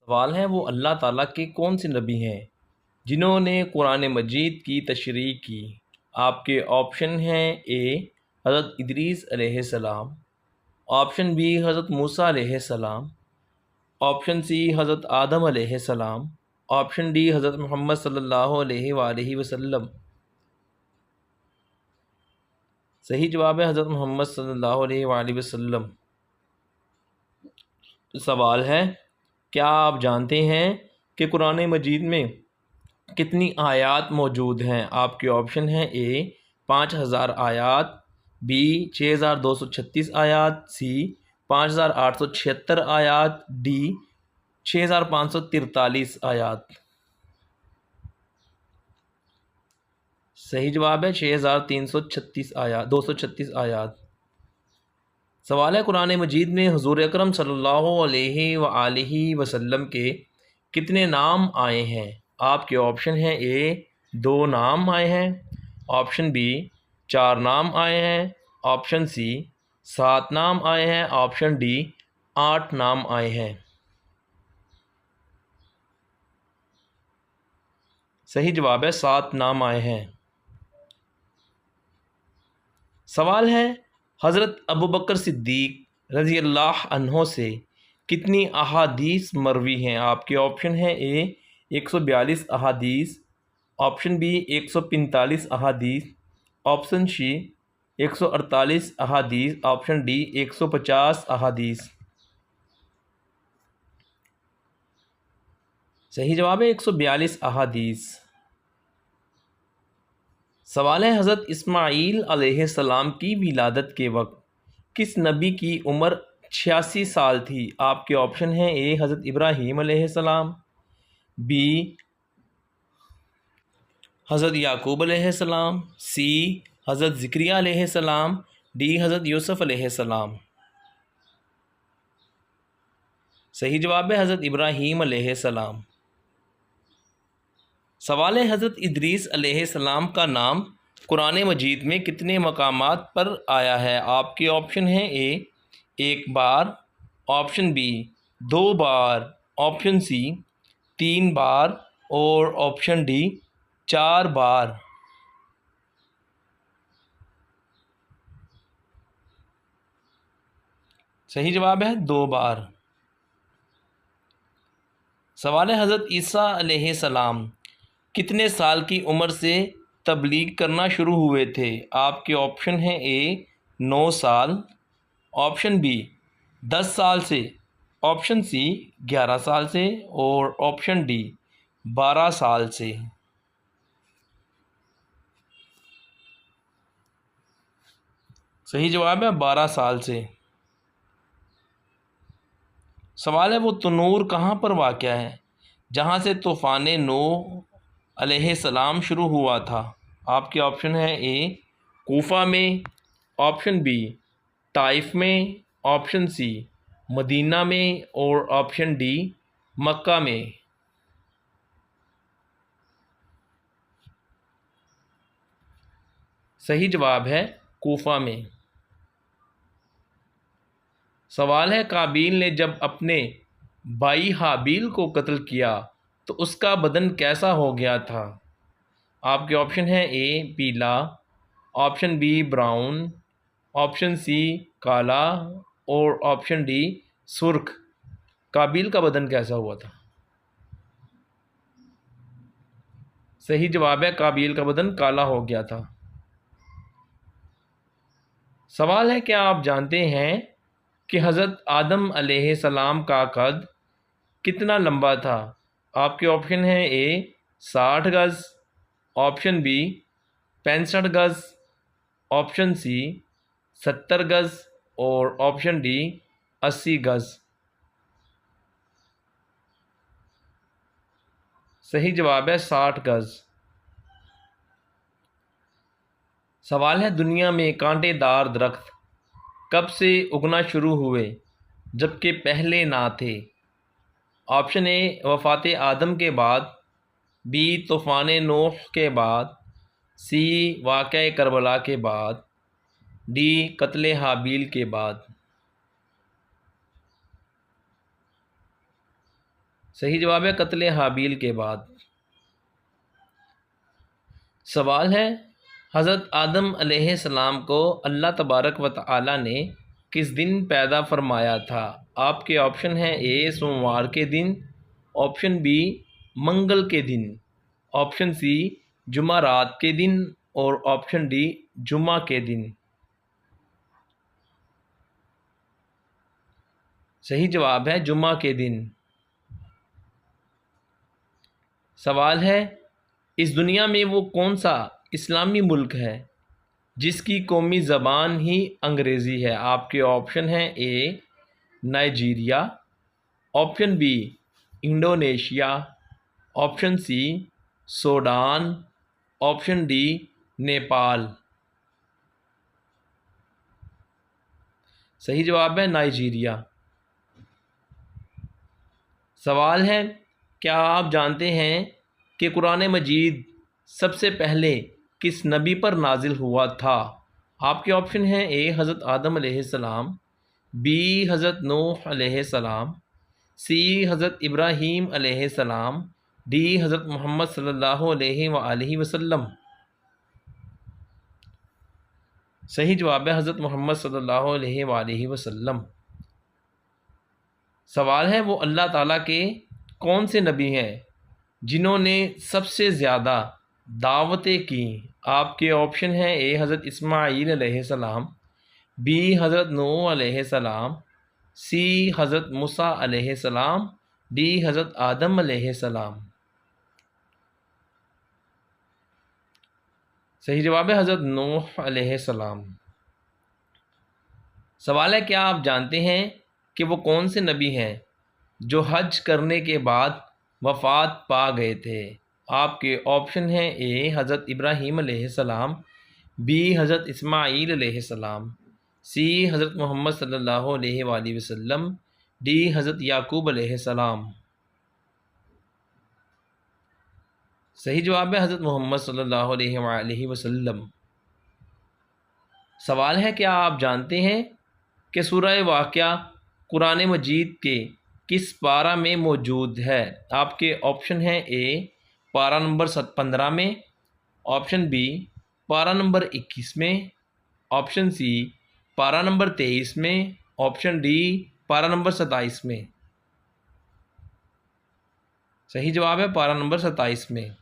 सवाल है वो अल्लाह ताला के कौन से नबी हैं जिन्होंने कुरान मजीद की तशरीह की। आपके ऑप्शन हैं ए हज़रत इदरीस अलैहिस्सलाम, ऑप्शन बी हज़रत मूसा अलैहिस्सलाम, ऑप्शन सी हज़रत आदम अलैहिस्सलाम, ऑप्शन डी हज़रत मोहम्मद सल्लल्लाहु अलैहि वसल्लम। सही जवाब है हज़रत मोहम्मद सल्लल्लाहु अलैहि वसल्लम। तो सवाल है, क्या आप जानते हैं कि कुरान मजीद में कितनी आयात मौजूद हैं? आपके ऑप्शन हैं ए 5000 आयात, बी 6236 आयात, सी 5876 आयात, डी 6543 आयात। सही जवाब है 6336 आयात, 236 आयात। सवाल है, कुरान मजीद में हुज़ूर अकरम सल्लल्लाहु अलैहि वसल्लम के कितने नाम आए हैं? आपके ऑप्शन हैं ए 2 नाम आए हैं, ऑप्शन बी 4 नाम आए हैं, ऑप्शन सी 7 नाम आए हैं, ऑप्शन डी 8 नाम आए हैं। सही जवाब है 7 नाम आए हैं। सवाल है, हज़रत अबू बकर सिद्दीक़ रज़ी अल्लाह अन्हो से कितनी अहादीस मरवी हैं? आपके ऑप्शन हैं ए 142 अहादीस, ऑप्शन बी 145 अहादीस, ऑप्शन सी 148 अहादीस, ऑप्शन डी 150 अहादीस। सही जवाब है 142 अहादीस। सवाल है, हज़रत इस्माईल अलैहिस्सलाम की विलादत के वक्त किस नबी की उम्र 86 साल थी? आपके ऑप्शन हैं ए हज़रत इब्राहीम अलैहिस्सलाम, बी हज़रत याकूब अलैहिस्सलाम, सी हज़रत ज़िक्रिया अलैहिस्सलाम, डी हज़रत यूसुफ़ अलैहिस्सलाम। सही जवाब है हज़रत इब्राहीम अलैहिस्सलाम। सवाल है, हज़रत इदरीस अलैहिस्सलाम का नाम कुरान मजीद में कितने मकामात पर आया है? आपके ऑप्शन हैं ए 1 बार, ऑप्शन बी 2 बार, ऑप्शन सी 3 बार और ऑप्शन डी 4 बार। सही जवाब है 2 बार। सवाल है, हज़रत ईसा अलैहिस्सलाम कितने साल की उम्र से तबलीग करना शुरू हुए थे? आपके ऑप्शन हैं ए 9 साल, ऑप्शन बी 10 साल से, ऑप्शन सी 11 साल से और ऑप्शन डी 12 साल से। सही जवाब है 12 साल से। सवाल है, वो तनूर कहाँ पर वाक़या है जहाँ से तूफ़ान नूह अलैहिस्सलाम शुरू हुआ था? आपके ऑप्शन है ए कूफ़ा में, ऑप्शन बी ताइफ में, ऑप्शन सी मदीना में और ऑप्शन डी मक्का में। सही जवाब है कूफ़ा में। सवाल है, काबील ने जब अपने भाई हाबील को कत्ल किया तो उसका बदन कैसा हो गया था? आपके ऑप्शन है ए पीला, option B brown, option C काला और ऑप्शन डी सुर्ख। काबील का बदन कैसा हुआ था? सही जवाब है काबील का बदन काला हो गया था। सवाल है, क्या आप जानते हैं कि हज़रत आदम अलैहिस्सलाम का कद कितना लंबा था? आपके ऑप्शन हैं ए 60 गज़, ऑप्शन बी 65 गज़, ऑप्शन सी 70 गज़ और ऑप्शन डी 80 गज़। सही जवाब है 60 गज़। सवाल है, दुनिया में कांटेदार दरख्त कब से उगना शुरू हुए जबकि पहले ना थे? ऑप्शन ए वफ़ात आदम के बाद, बी तूफ़ान नूह के बाद, सी वाक़या करबला के बाद, डी कत्ल हाबील के बाद। सही जवाब है कत्ल हाबील के बाद। सवाल है, हज़रत आदम अलैहिस्सलाम को अल्लाह तबारक व तआला ने किस दिन पैदा फरमाया था? आपके ऑप्शन हैं ए सोमवार के दिन, ऑप्शन बी मंगल के दिन, ऑप्शन सी जुमारात के दिन और ऑप्शन डी जुमा के दिन। सही जवाब है जुमा के दिन। सवाल है, इस दुनिया में वो कौन सा इस्लामी मुल्क है जिसकी कौमी ज़बान ही अंग्रेज़ी है? आपके ऑप्शन हैं A Nigeria, option B Indonesia, option C Sudan, option D Nepal. सही जवाब है नाइजीरिया। सवाल है, क्या आप जानते हैं कि कुरान मजीद सबसे पहले किस नबी पर नाजिल हुआ था? आपके ऑप्शन हैं ए हज़रत आदम अलैहिस्सलाम, बी हज़रत नूह अलैहिस्सलाम, सी हज़रत इब्राहीम अलैहिस्सलाम, डी हज़रत मोहम्मद सल्लल्लाहु अलैहि वसल्लम। सही जवाब है हज़रत मोहम्मद सल्लल्लाहु अलैहि वसल्लम। सवाल है, वो अल्लाह ताला के कौन से नबी हैं जिन्होंने सबसे ज़्यादा दावतें की? आपके ऑप्शन हैं ए हज़रत इस्माईल अलैहिस्सलाम, बी हज़रत नूह अलैहिस्सलाम, सी हज़रत मूसा अलैहिस्सलाम, डी हज़रत आदम अलैहिस्सलाम। सही जवाब है हज़रत नूह अलैहिस्सलाम। सवाल है, क्या आप जानते हैं कि वो कौन से नबी हैं जो हज करने के बाद वफ़ात पा गए थे? आपके ऑप्शन हैं ए हज़रत इब्राहीम अलैहिस्सलाम, बी हज़रत इस्माईल अलैहिस्सलाम, सी हज़रत मोहम्मद सल्लल्लाहु अलैहि वसल्लम, डी हज़रत याकूब अलैहिस्सलाम। सही जवाब है हज़रत मोहम्मद सल्लल्लाहु अलैहि वसल्लम। सवाल है, क्या आप जानते हैं कि सूरह वाक़िया कुरान मजीद के किस पारा में मौजूद है? आपके ऑप्शन हैं ए पारा नंबर 15 में, ऑप्शन बी पारा नंबर 21 में, ऑप्शन सी पारा नंबर 23 में, ऑप्शन डी पारा नंबर 27 में। सही जवाब है पारा नंबर 27 में।